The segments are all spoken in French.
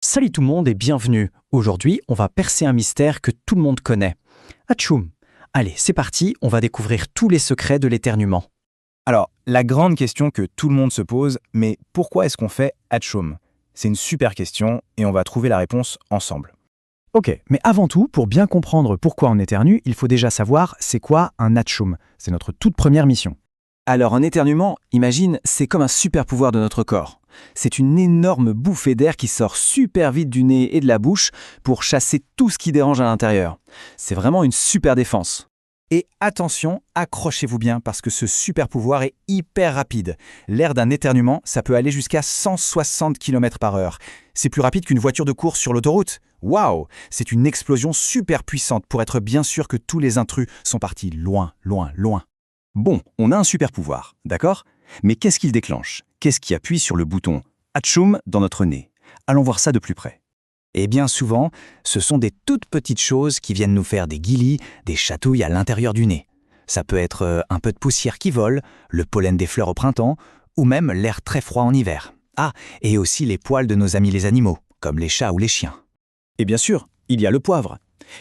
Salut tout le monde et bienvenue. Aujourd'hui, on va percer un mystère que tout le monde connaît. Atchoum. Allez, c'est parti, on va découvrir tous les secrets de l'éternuement. Alors, la grande question que tout le monde se pose, mais pourquoi est-ce qu'on fait Atchoum? C'est une super question et on va trouver la réponse ensemble. Ok, mais avant tout, pour bien comprendre pourquoi on éternue, il faut déjà savoir c'est quoi un atchoum. C'est notre toute première mission. Alors, un éternuement, imagine, c'est comme un super pouvoir de notre corps. C'est une énorme bouffée d'air qui sort super vite du nez et de la bouche pour chasser tout ce qui dérange à l'intérieur. C'est vraiment une super défense. Et attention, accrochez-vous bien parce que ce super pouvoir est hyper rapide. L'air d'un éternuement, ça peut aller jusqu'à 160 km/h. C'est plus rapide qu'une voiture de course sur l'autoroute. Waouh! C'est une explosion super puissante pour être bien sûr que tous les intrus sont partis loin, loin, loin. Bon, on a un super pouvoir, d'accord? Mais qu'est-ce qu'il déclenche? Qu'est-ce qui appuie sur le bouton Atchoum dans notre nez? Allons voir ça de plus près. Et bien souvent, ce sont des toutes petites choses qui viennent nous faire des guilis, des chatouilles à l'intérieur du nez. Ça peut être un peu de poussière qui vole, le pollen des fleurs au printemps, ou même l'air très froid en hiver. Ah, et aussi les poils de nos amis les animaux, comme les chats ou les chiens. Et bien sûr, il y a le poivre.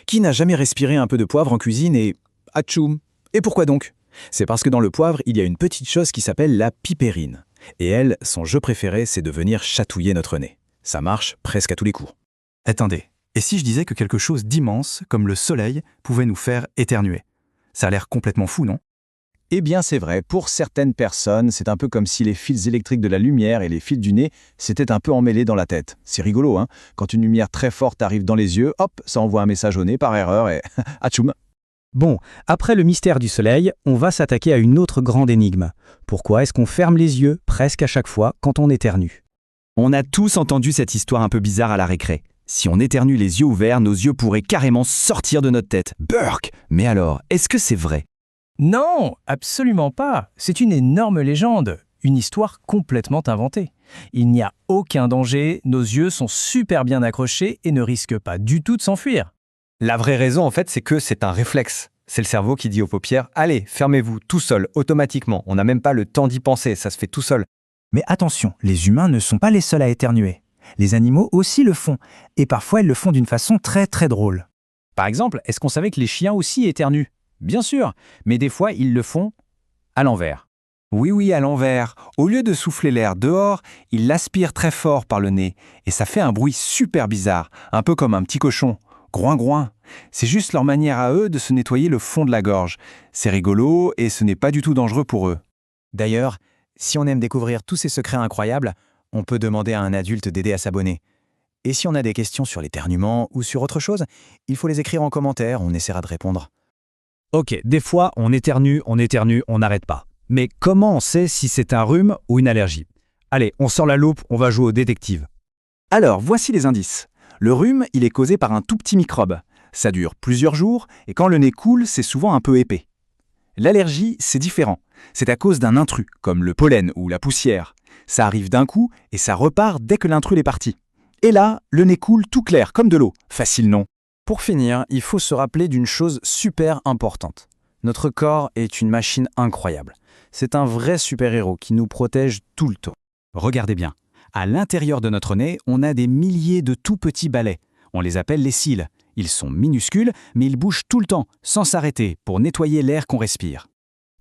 Qui n'a jamais respiré un peu de poivre en cuisine et Atchoum? Et pourquoi donc? C'est parce que dans le poivre, il y a une petite chose qui s'appelle la pipérine. Et elle, son jeu préféré, c'est de venir chatouiller notre nez. Ça marche presque à tous les coups. Attendez, et si je disais que quelque chose d'immense, comme le soleil, pouvait nous faire éternuer? Ça a l'air complètement fou, non? Eh bien, c'est vrai, pour certaines personnes, c'est un peu comme si les fils électriques de la lumière et les fils du nez s'étaient un peu emmêlés dans la tête. C'est rigolo, hein? Quand une lumière très forte arrive dans les yeux, hop, ça envoie un message au nez par erreur et atchoum! Bon, après le mystère du soleil, on va s'attaquer à une autre grande énigme. Pourquoi est-ce qu'on ferme les yeux presque à chaque fois quand on éternue? On a tous entendu cette histoire un peu bizarre à la récré. Si on éternue les yeux ouverts, nos yeux pourraient carrément sortir de notre tête. Burk! Mais alors, est-ce que c'est vrai? Non, absolument pas. C'est une énorme légende, une histoire complètement inventée. Il n'y a aucun danger, nos yeux sont super bien accrochés et ne risquent pas du tout de s'enfuir. La vraie raison, en fait, c'est que c'est un réflexe. C'est le cerveau qui dit aux paupières « Allez, fermez-vous, tout seul, automatiquement. On n'a même pas le temps d'y penser, ça se fait tout seul. » Mais attention, les humains ne sont pas les seuls à éternuer. Les animaux aussi le font, et parfois ils le font d'une façon très très drôle. Par exemple, est-ce qu'on savait que les chiens aussi éternuent? Bien sûr, mais des fois ils le font à l'envers. Oui, à l'envers. Au lieu de souffler l'air dehors, ils l'aspirent très fort par le nez. Et ça fait un bruit super bizarre, un peu comme un petit cochon. Groin. C'est juste leur manière à eux de se nettoyer le fond de la gorge. C'est rigolo et ce n'est pas du tout dangereux pour eux. D'ailleurs, si on aime découvrir tous ces secrets incroyables, on peut demander à un adulte d'aider à s'abonner. Et si on a des questions sur l'éternuement ou sur autre chose, il faut les écrire en commentaire, on essaiera de répondre. Ok, des fois on éternue, on n'arrête pas. Mais comment on sait si c'est un rhume ou une allergie? Allez, on sort la loupe, on va jouer au détective. Alors, voici les indices. Le rhume, il est causé par un tout petit microbe. Ça dure plusieurs jours et quand le nez coule, c'est souvent un peu épais. L'allergie, c'est différent. C'est à cause d'un intrus, comme le pollen ou la poussière. Ça arrive d'un coup et ça repart dès que l'intrus est parti. Et là, le nez coule tout clair, comme de l'eau. Facile, non? Pour finir, il faut se rappeler d'une chose super importante. Notre corps est une machine incroyable. C'est un vrai super-héros qui nous protège tout le temps. Regardez bien. À l'intérieur de notre nez, on a des milliers de tout petits balais. On les appelle les cils. Ils sont minuscules, mais ils bougent tout le temps, sans s'arrêter, pour nettoyer l'air qu'on respire.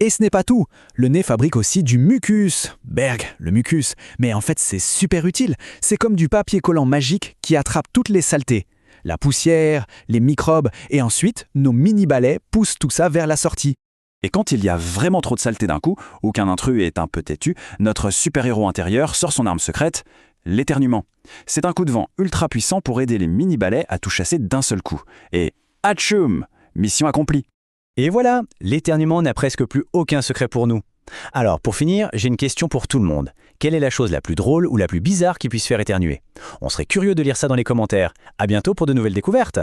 Et ce n'est pas tout. Le nez fabrique aussi du mucus. Berg, le mucus. Mais en fait, c'est super utile. C'est comme du papier collant magique qui attrape toutes les saletés. La poussière, les microbes, et ensuite, nos mini-balais poussent tout ça vers la sortie. Et quand il y a vraiment trop de saleté d'un coup, ou qu'un intrus est un peu têtu, notre super-héros intérieur sort son arme secrète, l'éternuement. C'est un coup de vent ultra puissant pour aider les mini-balais à tout chasser d'un seul coup. Et atchoum! Mission accomplie. Et voilà, l'éternuement n'a presque plus aucun secret pour nous. Alors, pour finir, j'ai une question pour tout le monde. Quelle est la chose la plus drôle ou la plus bizarre qui puisse faire éternuer? On serait curieux de lire ça dans les commentaires. À bientôt pour de nouvelles découvertes.